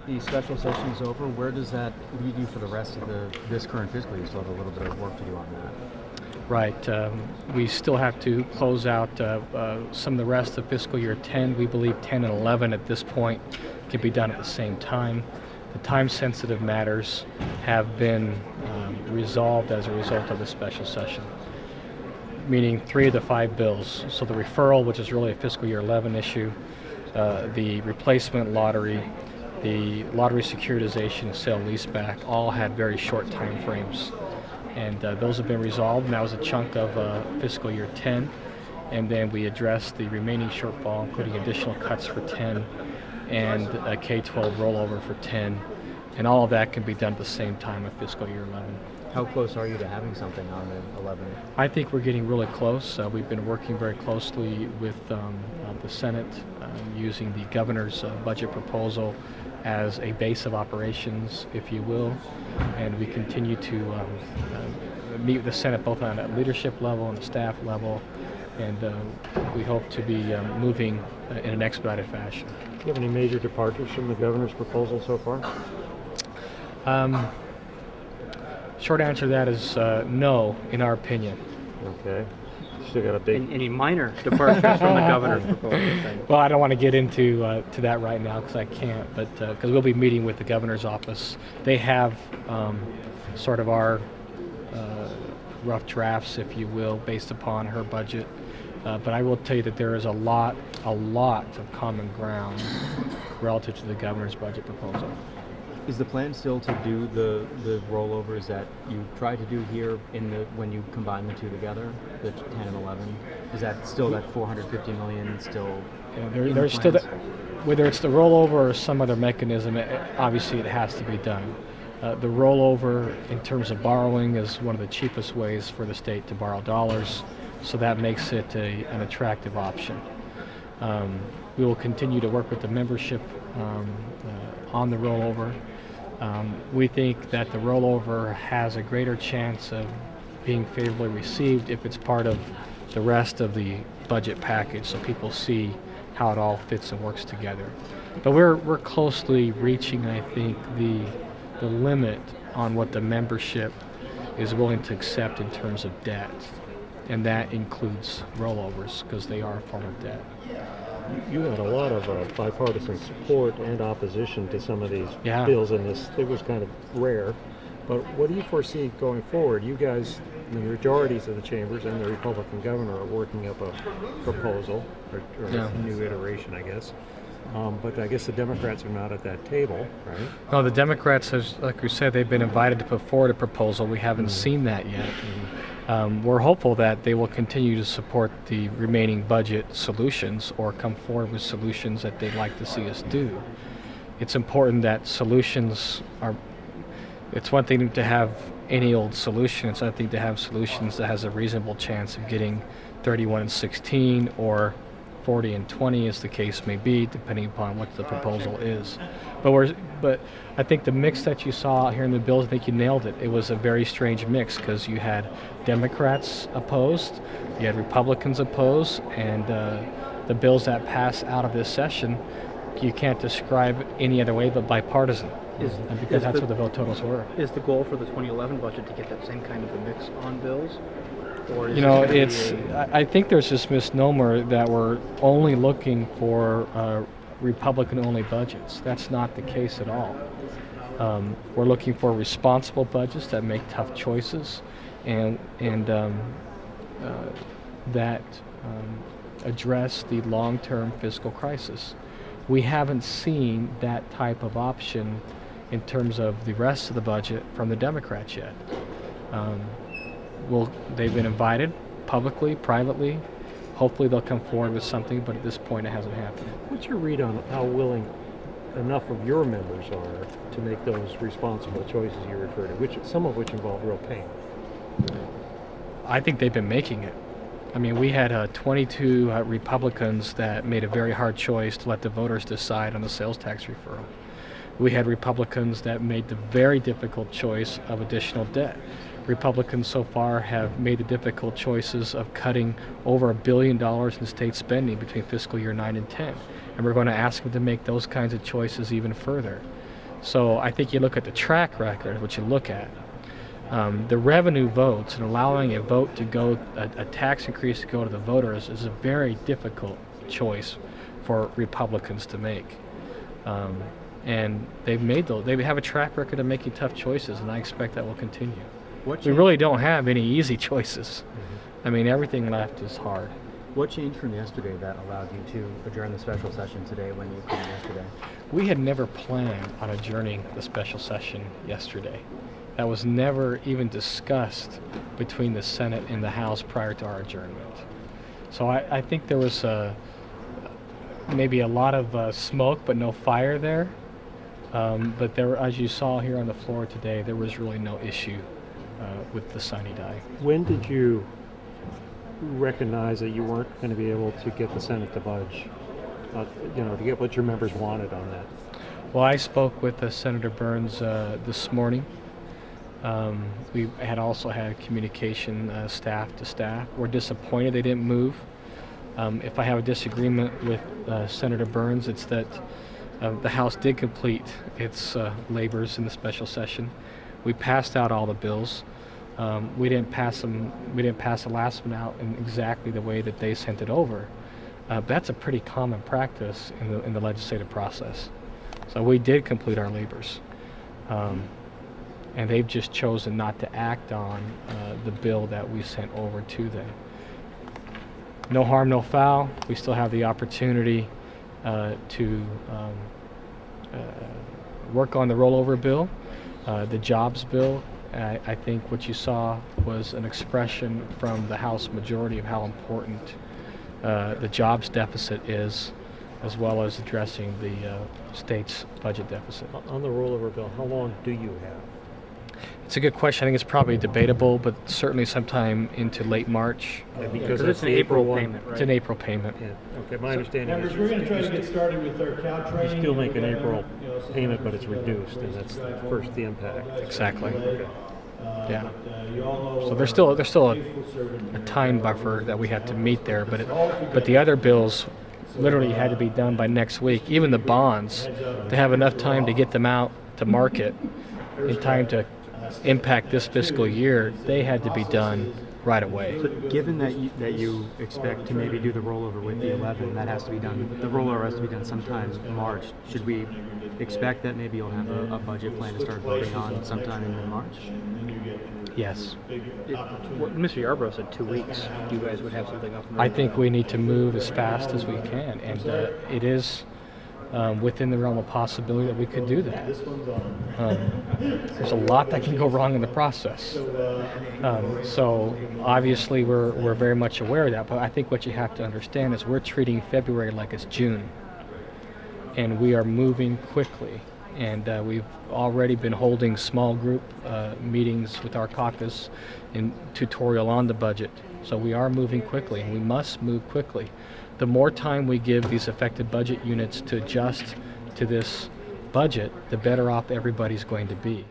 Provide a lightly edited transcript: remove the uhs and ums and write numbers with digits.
The special session is over. Where does that leave you for the rest of this current fiscal year? You still have a little bit of work to do on that. Right. We still have to close out some of the rest of fiscal year 10. We believe 10 and 11 at this point can be done at the same time. The time-sensitive matters have been resolved as a result of the special session, meaning 3 of the 5 bills. So the referral, which is really a fiscal year 11 issue, the replacement lottery, the lottery securitization, sale leaseback, all had very short time frames. And those have been resolved, and that was a chunk of fiscal year 10. And then we addressed the remaining shortfall, including additional cuts for 10 and a K-12 rollover for 10. And all of that can be done at the same time of fiscal year 11. How close are you to having something on the 11? I think we're getting really close. We've been working very closely with the Senate, using the governor's budget proposal as a base of operations, if you will, and we continue to meet with the Senate both on a leadership level and a staff level, and we hope to be moving in an expedited fashion. Do you have any major departures from the governor's proposal so far? Short answer to that is no, in our opinion. Okay. Still got a big... Any minor departures from the governor's proposal? Well, I don't want to get into to that right now because I can't, but because we'll be meeting with the governor's office. They have sort of our rough drafts, if you will, based upon her budget. But I will tell you that there is a lot of common ground relative to the governor's budget proposal. Is the plan still to do the rollovers that you tried to do here when you combine the two together, the 10 and 11? Is that still that $450 million still? Yeah, there's still whether it's the rollover or some other mechanism, obviously it has to be done. The rollover in terms of borrowing is one of the cheapest ways for the state to borrow dollars, so that makes it an attractive option. We will continue to work with the membership on the rollover. We think that the rollover has a greater chance of being favorably received if it's part of the rest of the budget package, so people see how it all fits and works together. But we're closely reaching, I think, the limit on what the membership is willing to accept in terms of debt, and that includes rollovers because they are a form of debt. You had a lot of bipartisan support and opposition to some of these bills in this. It was kind of rare. But what do you foresee going forward? You guys, the majorities of the chambers and the Republican governor are working up a proposal, or a new iteration, I guess. But I guess the Democrats are not at that table, right? No, the Democrats, like we said, they've been invited to put forward a proposal. We haven't seen that yet. We're hopeful that they will continue to support the remaining budget solutions or come forward with solutions that they'd like to see us do. It's important that solutions are, it's one thing to have any old solution, it's another thing to have solutions that has a reasonable chance of getting 31 and 16 or 40 and 20 as the case may be, depending upon what the proposal is. But I think the mix that you saw here in the bills, I think you nailed it. It was a very strange mix because you had Democrats opposed, you had Republicans opposed, and the bills that pass out of this session, you can't describe any other way but bipartisan. Because that's what the vote totals were. Is the goal for the 2011 budget to get that same kind of a mix on bills? Or is I think there's this misnomer that we're only looking for Republican-only budgets. That's not the case at all. We're looking for responsible budgets that make tough choices and that address the long-term fiscal crisis. We haven't seen that type of option in terms of the rest of the budget from the Democrats yet. They've been invited publicly, privately. Hopefully they'll come forward with something, but at this point it hasn't happened. What's your read on how willing enough of your members are to make those responsible choices you refer to, some of which involve real pain? I think they've been making it. I mean, we had 22 Republicans that made a very hard choice to let the voters decide on the sales tax referral. We had Republicans that made the very difficult choice of additional debt. Republicans so far have made the difficult choices of cutting over $1 billion in state spending between fiscal year 9 and 10. And we're going to ask them to make those kinds of choices even further. So I think you look at the track record, what you look at, the revenue votes and allowing a vote to go, a tax increase to go to the voters is a very difficult choice for Republicans to make. And they've made those, they have a track record of making tough choices, and I expect that will continue. We really don't have any easy choices. I mean, everything left is hard. What changed from yesterday that allowed you to adjourn the special session today when you couldn't yesterday? We had never planned on adjourning the special session yesterday. That was never even discussed between the Senate and the House prior to our adjournment. So I think there was maybe a lot of smoke but no fire there. But there, as you saw here on the floor today, there was really no issue with the sine die. When did you recognize that you weren't going to be able to get the Senate to budge, to get what your members wanted on that? Well, I spoke with Senator Burns this morning. We had also had communication staff to staff. We're disappointed they didn't move. If I have a disagreement with Senator Burns, it's that the House did complete its labors in the special session. We passed out all the bills. We didn't pass them. We didn't pass the last one out in exactly the way that they sent it over. That's a pretty common practice in the legislative process. So we did complete our labors, and they've just chosen not to act on the bill that we sent over to them. No harm, no foul. We still have the opportunity to work on the rollover bill, the jobs bill. I think what you saw was an expression from the House majority of how important the jobs deficit is, as well as addressing the state's budget deficit. On the rollover bill, how long do you have? It's a good question. I think it's probably debatable, but certainly sometime into late March. Because it's an April payment, right? It's an April payment. Yeah. Okay, my understanding Members, is we're going to try to get started with our cow training. you still make an April payment, but it's reduced, and that's first the impact. Exactly. Okay. Yeah. So there's still a time buffer that we have to meet there, but the other bills literally had to be done by next week. Even the bonds, to have enough time to get them out to market in time to impact this fiscal year, they had to be done right away. So given that you expect to maybe do the rollover with the 11, that has to be done. The rollover has to be done sometime in March. Should we expect that maybe you'll have a budget plan to start voting on sometime in March? Yes. Mr. Yarbrough said 2 weeks. You guys would have something up. I think we need to move as fast as we can, and it is within the realm of possibility that we could do that. There's a lot that can go wrong in the process. So obviously we're very much aware of that, but I think what you have to understand is we're treating February like it's June, and we are moving quickly. And we've already been holding small group meetings with our caucus in tutorial on the budget. So we are moving quickly, and we must move quickly. The more time we give these affected budget units to adjust to this budget, the better off everybody's going to be.